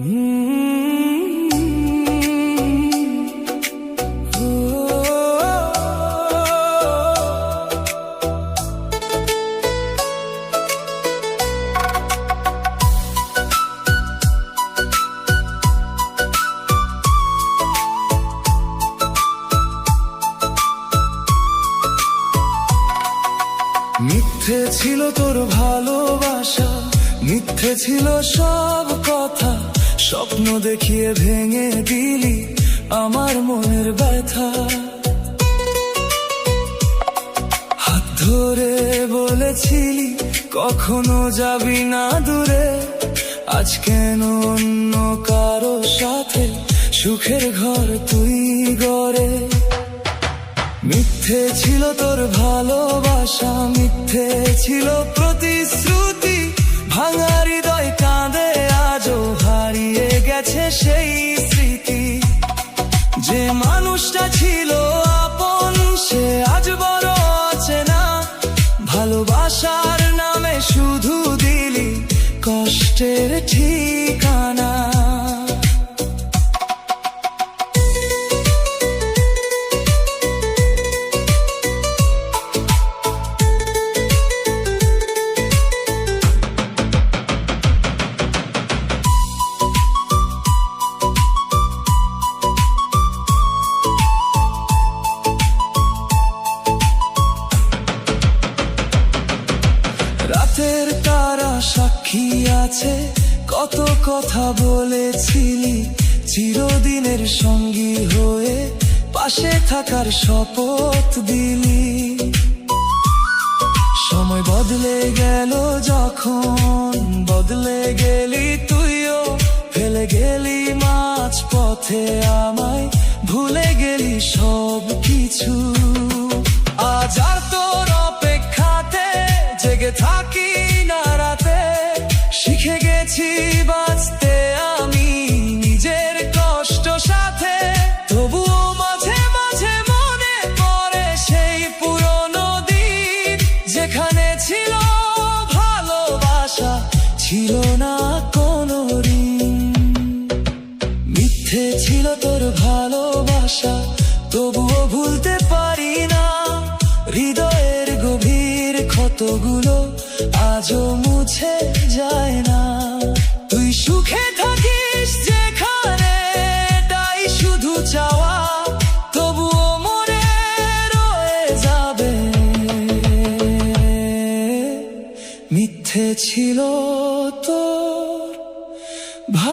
মিথ্যে ছিল তোর ভালোবাসা, মিথ্যে ছিল সব কথা, স্বপ্ন দেখিয়ে ভেঙে দিলি আমার মনের ব্যথা। হাত ধরে বলেছিলি কখনো যাবি না দূরে, আজ কেন অন্য কারো সাথে সুখের ঘর তুই গড়ে। মিথ্যে ছিল তোর ভালোবাসা, মিথ্যে ছিল প্রতিশ্রুতি, ভাঙা হৃদয় কাঁদে আজও হারিয়ে গেছে সেই স্মৃতি। যে মানুষটা ছিল আপন সে আজ বড় অচেনা, ভালোবাসার নামে শুধু দিলি কষ্টের ঠিকানা। রাতের তারা সাক্ষী আছে, কত কথা বলেছিলি, চিরদিনের সঙ্গী হয়ে পাশে থাকার শপথ দিলি। সময় বদলে গেল যখন, বদলে গেলি তুইও, ফেলে গেলি মাঝ পথে আমায়, ভুলে গেলি সব কিছু। আজ আর তোর অপেক্ষাতে জেগে থাকি না রাতে, শিখে গেছি বাঁচতে আমি নিজের কষ্ট সাথে। তবুও মাঝে মাঝে মনে পড়ে সেই পুরনো দিন, যেখানে ছিল ভালোবাসা, ছিল না কোনো ঋণ। মিথ্যে ছিল তোর ভালোবাসা, তবুও ভুলতে পারি না, হৃদয়ের গভীর ক্ষতগুলো আজও মুছে যায় না। তুই সুখে থাকিস যেখানে, তাই শুধু চাওয়া, তবুও মনে রয়ে যাবে। মিথ্যে ছিল